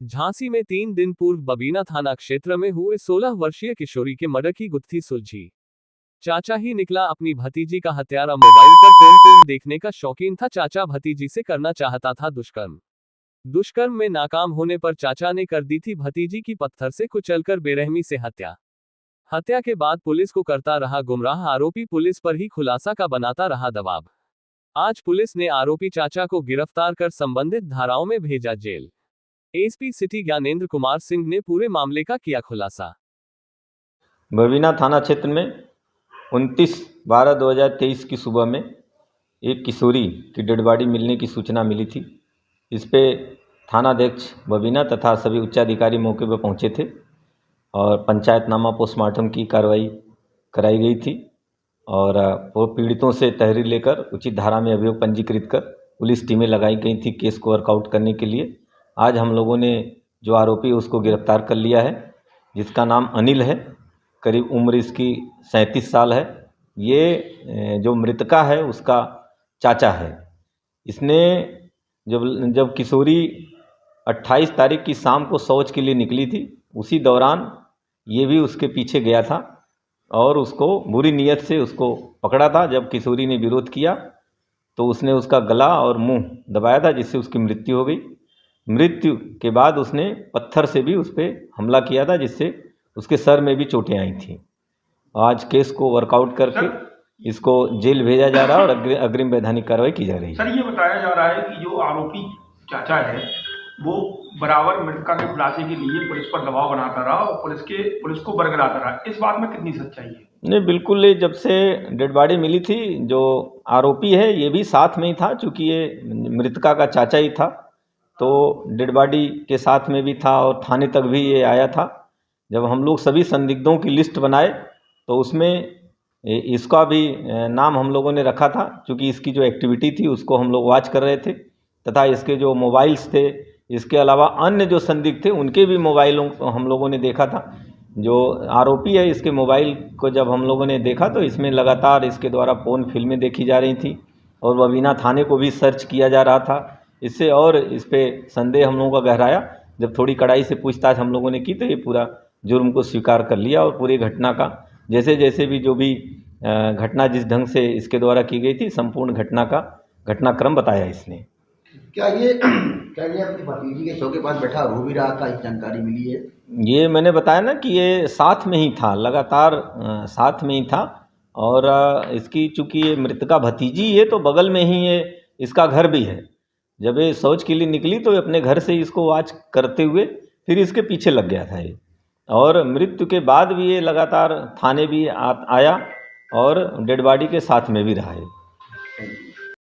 झांसी में 3 दिन पूर्व बबीना थाना क्षेत्र में हुए 16 वर्षीय किशोरी के मर्डर की गुत्थी सुलझी। चाचा ही निकला अपनी भतीजी का हत्यारा। मोबाइल पर फिल्म देखने का शौकीन था चाचा, भतीजी से करना चाहता था दुष्कर्म। दुष्कर्म में नाकाम होने पर चाचा ने कर दी थी भतीजी की पत्थर से कुचलकर बेरहमी से हत्या। हत्या के बाद पुलिस को करता रहा गुमराह आरोपी, पुलिस पर ही खुलासा का बनाता रहा दबाव। आज पुलिस ने आरोपी चाचा को गिरफ्तार कर संबंधित धाराओं में भेजा जेल। एसपी सिटी ज्ञानेंद्र कुमार सिंह ने पूरे मामले का किया खुलासा। बबीना थाना क्षेत्र में 29/12/2023 की सुबह में एक किशोरी की डेड बॉडी मिलने की सूचना मिली थी। इस पे थानाध्यक्ष बबीना तथा सभी उच्चाधिकारी मौके पर पहुंचे थे और पंचायतनामा पोस्टमार्टम की कार्रवाई कराई गई थी और वो पीड़ितों से तहरीर लेकर उचित धारा में अभियोग पंजीकृत कर पुलिस टीमें लगाई गई थी केस को वर्कआउट करने के लिए। आज हम लोगों ने जो आरोपी है उसको गिरफ्तार कर लिया है, जिसका नाम अनिल है। करीब उम्र इसकी 37 साल है। ये जो मृतका है उसका चाचा है। इसने जब किशोरी 28 तारीख की शाम को शौच के लिए निकली थी, उसी दौरान ये भी उसके पीछे गया था और उसको बुरी नीयत से उसको पकड़ा था। जब किशोरी ने विरोध किया तो उसने उसका गला और मुंह दबाया था, जिससे उसकी मृत्यु हो गई। मृत्यु के बाद उसने पत्थर से भी उस पर हमला किया था, जिससे उसके सर में भी चोटें आई थी। आज केस को वर्कआउट करके इसको जेल भेजा जा रहा है और अग्रिम वैधानिक कार्रवाई की जा रही है। सर, ये बताया जा रहा है कि जो आरोपी चाचा है वो बराबर मृतका के खुलासे के लिए पुलिस पर दबाव बनाता रहा और पुलिस को बरगलाता रहा। इस बात में कितनी सच्चाई है? नहीं, बिल्कुल। जब से डेड बॉडी मिली थी, जो आरोपी है ये भी साथ में ही था, चूँकि ये मृतका का चाचा ही था तो डेड बॉडी के साथ में भी था और थाने तक भी ये आया था। जब हम लोग सभी संदिग्धों की लिस्ट बनाए तो उसमें इसका भी नाम हम लोगों ने रखा था, क्योंकि इसकी जो एक्टिविटी थी उसको हम लोग वॉच कर रहे थे तथा इसके जो मोबाइल्स थे, इसके अलावा अन्य जो संदिग्ध थे उनके भी मोबाइलों को हम लोगों ने देखा था। जो आरोपी है इसके मोबाइल को जब हम लोगों ने देखा तो इसमें लगातार इसके द्वारा फ़ोन फिल्में देखी जा रही थी और बबीना थाने को भी सर्च किया जा रहा था। इससे और इस पर संदेह हम लोगों का गहराया। जब थोड़ी कड़ाई से पूछताछ हम लोगों ने की तो ये पूरा जुर्म को स्वीकार कर लिया और पूरी घटना का जैसे जैसे भी जो भी घटना जिस ढंग से इसके द्वारा की गई थी, संपूर्ण घटना का घटनाक्रम बताया इसने। क्या ये अपनी भतीजी के शव के पास बैठा रो भी रहा था, इस जानकारी मिली है? ये मैंने बताया ना कि ये साथ में ही था, लगातार साथ में ही था और इसकी चूँकि ये मृतका भतीजी है तो बगल में ही ये इसका घर भी है। जब ये शौच के लिए निकली तो अपने घर से इसको वॉच करते हुए फिर इसके पीछे लग गया था ये, और मृत्यु के बाद भी ये लगातार थाने भी आया और डेड बॉडी के साथ में भी रहा है।